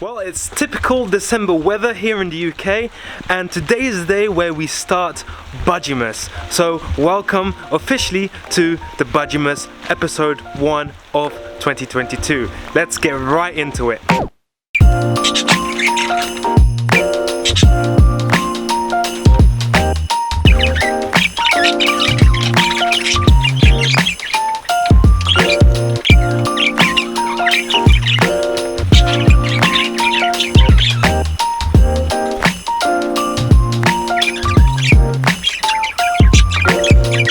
Well, it's typical December weather here in the UK, and today is the day where we start Budgiemas. So welcome officially to the Budgiemas episode 1 of 2022. Let's get right into it.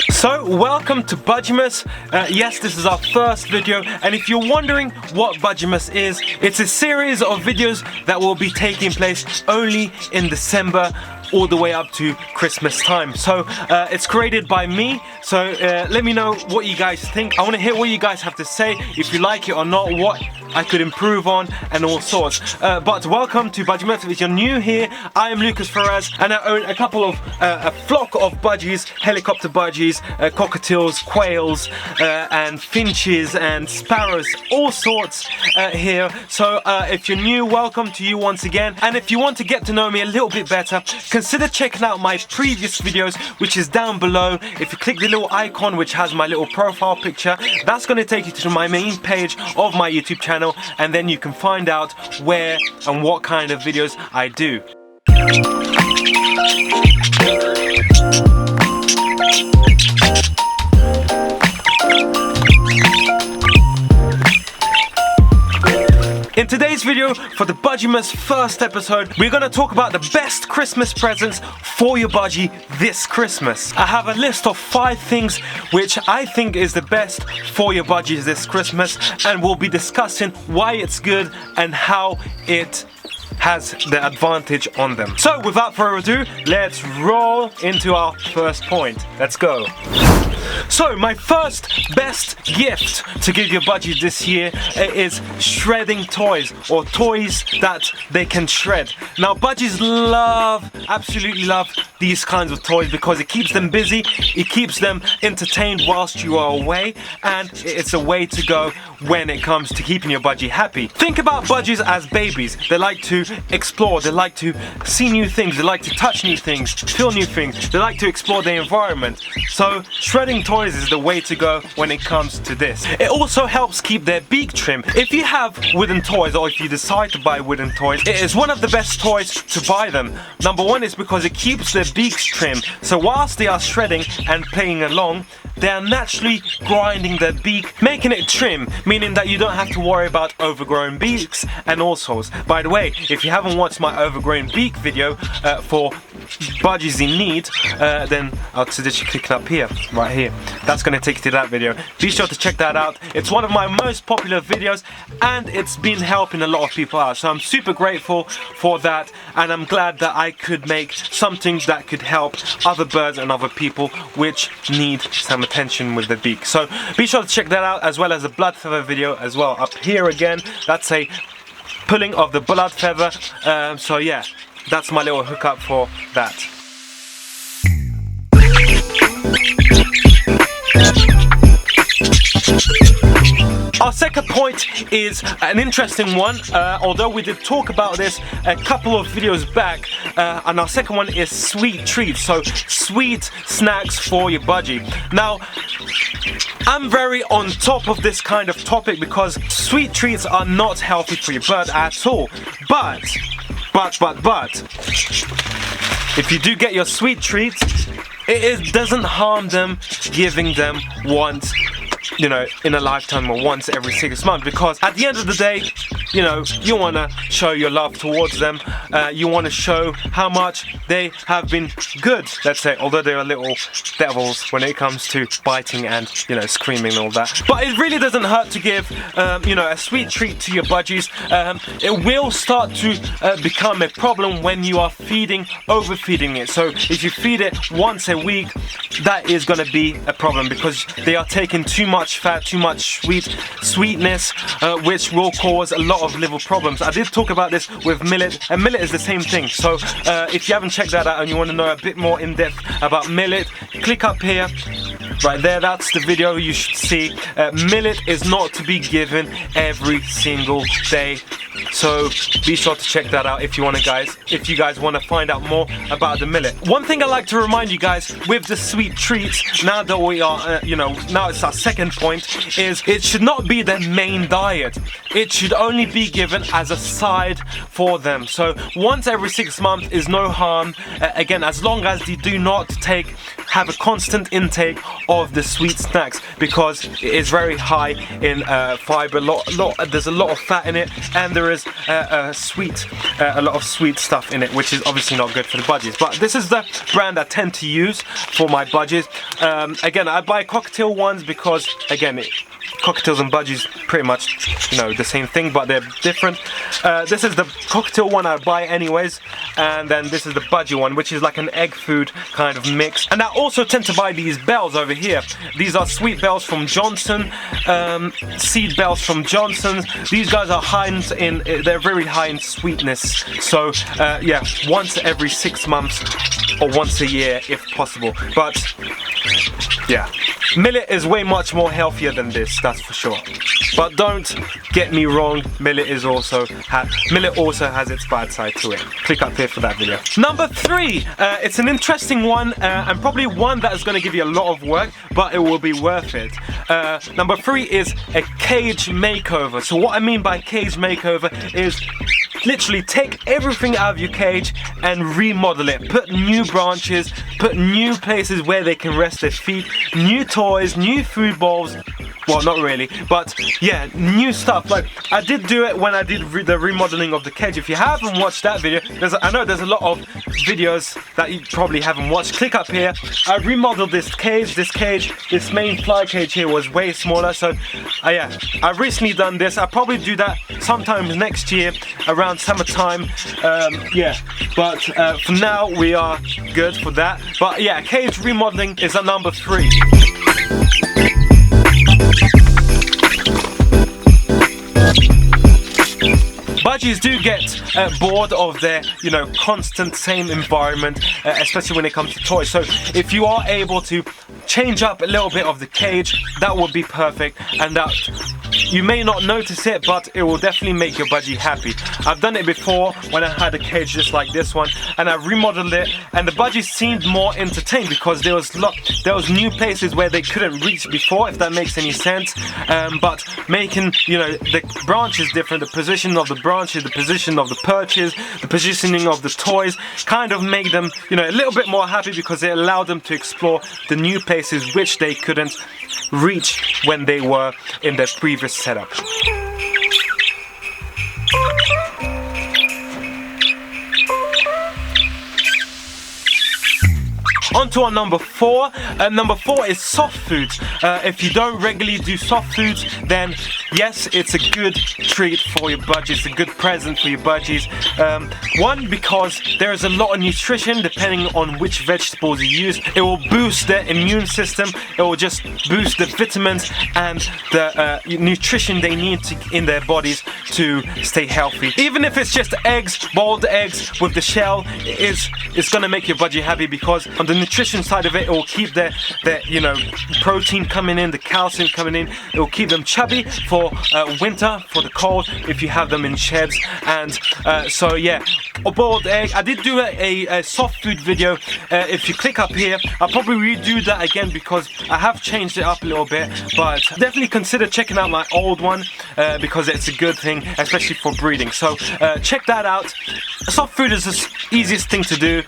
So, welcome to Budgiemas. Yes, this is our first video, and if you're wondering what Budgiemas is, it's a series of videos that will be taking place only in December all the way up to Christmas time. So it's created by me, so let me know what you guys think. I want to hear what you guys have to say, if you like it or not, what I could improve on, and all sorts. But welcome to Budgiemas. If you're new here, I am Lucas Perez, and I own a couple of a flock of budgies, helicopter budgies, cockatiels, quails, and finches and sparrows, all sorts here. So if you're new, welcome to you once again. And if you want to get to know me a little bit better, consider checking out my previous videos, which is down below. If you click the little icon which has my little profile picture, that's going to take you to my main page of my YouTube channel, and then you can find out where and what kind of videos I do. In today's video, for the Budgiemas first episode, we're going to talk about the best Christmas presents for your budgie this Christmas. I have a list of 5 things which I think is the best for your budgies this Christmas, and we'll be discussing why it's good and how it has the advantage on them. So without further ado, let's roll into our first point. Let's go. So my first best gift to give your budgie this year is shredding toys, or toys that they can shred. Now budgies absolutely love these kinds of toys because it keeps them busy, it keeps them entertained whilst you are away, and it's a way to go when it comes to keeping your budgie happy. Think about budgies as babies. They like to explore, they like to see new things, they like to touch new things, feel new things, they like to explore the environment. So shredding toys is the way to go when it comes to this. It also helps keep their beak trim. If you have wooden toys, or if you decide to buy wooden toys, it is one of the best toys to buy them. Number one is because it keeps their beaks trim, so whilst they are shredding and playing along, they are naturally grinding their beak, making it trim, meaning that you don't have to worry about overgrown beaks and all sorts. By the way, if you haven't watched my overgrown beak video for budgies in need, then I'll suggest you clicking up here, right here. That's going to take you to that video. Be sure to check that out. It's one of my most popular videos, and it's been helping a lot of people out. So I'm super grateful for that, and I'm glad that I could make something that could help other birds and other people which need some attention with the beak. So be sure to check that out, as well as the blood feather video as well. Up here again, that's a pulling of the blood feather. So yeah, that's my little hookup for that. Our second point is an interesting one, although we did talk about this a couple of videos back, and our second one is sweet treats, so sweet snacks for your budgie. Now, I'm very on top of this kind of topic because sweet treats are not healthy for your bird at all, but, if you do get your sweet treats, it doesn't harm them giving them once, you know, in a lifetime, or once every 6 months, because at the end of the day, you know, you want to show your love towards them. You want to show how much they have been good, let's say, although they are little devils when it comes to biting and, you know, screaming and all that. But it really doesn't hurt to give, you know, a sweet treat to your budgies. It will start to become a problem when you are overfeeding it. So if you feed it once a week, that is going to be a problem, because they are taking too much fat, too much sweetness, which will cause a lot of liver problems. I did talk about this with millet, and millet is the same thing. So if you haven't checked that out and you want to know a bit more in depth about millet, click up here. right there, that's the video you should see. Millet is not to be given every single day, so be sure to check that out if you guys want to find out more about the millet. One thing I like to remind you guys with the sweet treats, now that we are now it's our second point, is it should not be their main diet. It should only be given as a side for them. So once every 6 months is no harm, again, as long as you do not have a constant intake of the sweet snacks, because it is very high in fiber. There's a lot of fat in it, and there is a lot of sweet stuff in it, which is obviously not good for the budgies. But this is the brand I tend to use for my budgies. Again, I buy cocktail ones because, again, cocktails and budgies pretty much, the same thing, but they're different. This is the cocktail one I buy anyways, and then this is the budgie one, which is like an egg food kind of mix. And I also tend to buy these bells over here. These are sweet bells from Johnson, seed bells from Johnson's. These guys are they're very high in sweetness. So yeah, once every 6 months or once a year if possible. But yeah, millet is way much more healthier than this, that's for sure. But don't get me wrong, millet also has its bad side to it. Click up here for that video. Number 3, it's an interesting one, and probably one that is going to give you a lot of work, but it will be worth it. Number 3 is a cage makeover. So what I mean by cage makeover is literally take everything out of your cage and remodel it. Put new branches, put new places where they can rest their feet, new toys, new food bowls. Well, not really, but yeah, new stuff. Like, I did do it when I did the remodeling of the cage. If you haven't watched that video, I know there's a lot of videos that you probably haven't watched. Click up here. I remodeled this cage. This main fly cage here was way smaller, so yeah, I've recently done this. I'll probably do that sometime next year around summertime. Yeah, but for now we are good for that. But yeah, cage remodeling is at number 3. Budgies do get bored of their, constant same environment, especially when it comes to toys. So if you are able to change up a little bit of the cage, that would be perfect, and that you may not notice it, but it will definitely make your budgie happy. I've done it before when I had a cage just like this one, and I remodeled it, and the budgies seemed more entertained because there was new places where they couldn't reach before, if that makes any sense. But making the branches different, the position of the branches, the position of the perches, the positioning of the toys, kind of made them a little bit more happy, because it allowed them to explore the new places which they couldn't reach when they were in their previous setup. On to our number 4. Number 4 is soft foods. If you don't regularly do soft foods, then yes, it's a good treat for your budgies, a good present for your budgies. One, because there is a lot of nutrition depending on which vegetables you use. It will boost their immune system. It will just boost the vitamins and the nutrition they need in their bodies to stay healthy. Even if it's just eggs, boiled eggs with the shell, it's gonna make your budgie happy, because on the nutrition side of it, it will keep their protein coming in, the calcium coming in. It will keep them chubby for winter, for the cold, if you have them in sheds. And so yeah, a boiled egg. I did do a soft food video. If you click up here, I'll probably redo that again, because I have changed it up a little bit. But definitely consider checking out my old one, because it's a good thing, especially for breeding. So check that out. Soft food is the easiest thing to do.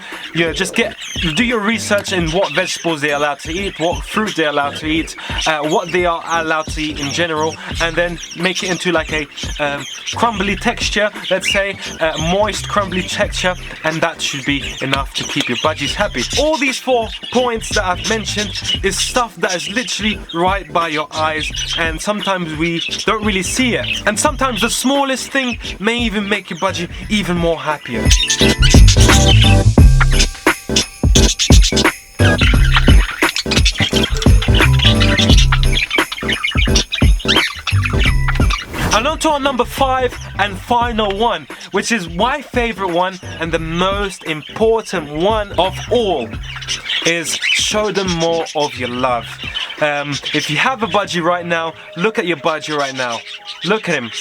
Just do your research in what vegetables they're allowed to eat, what fruit they're allowed to eat, what they are allowed to eat in general, and then make it into like a crumbly texture, let's say, moist crumbly texture, and that should be enough to keep your budgies happy. All these 4 points that I've mentioned is stuff that is literally right by your eyes, and sometimes we don't really see it. And sometimes the smallest thing may even make your budgie even more happier. And on to our number 5 and final one, which is my favorite one and the most important one of all, is show them more of your love. If you have a budgie right now, look at your budgie right now. Look at him.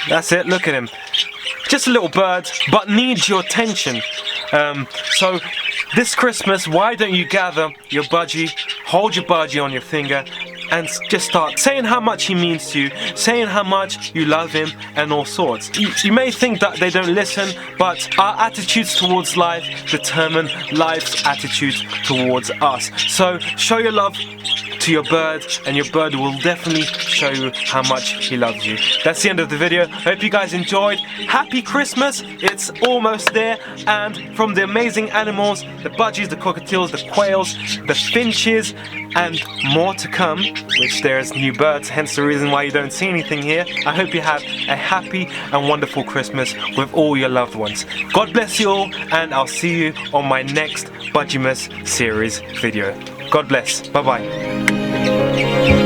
That's it, look at him. Just a little bird, but needs your attention. So this Christmas, why don't you gather your budgie, hold your budgie on your finger, and just start saying how much he means to you, saying how much you love him, and all sorts. You may think that they don't listen, but our attitudes towards life determine life's attitude towards us. So show your love to your bird, and your bird will definitely show you how much he loves you. That's the end of the video. Hope you guys enjoyed. Happy Christmas, it's almost there, and from the amazing animals, the budgies, the cockatiels, the quails, the finches, and more to come, which there's new birds, hence the reason why you don't see anything here. I hope you have a happy and wonderful Christmas with all your loved ones. God bless you all, and I'll see you on my next Budgiemas series video. God bless. Bye bye.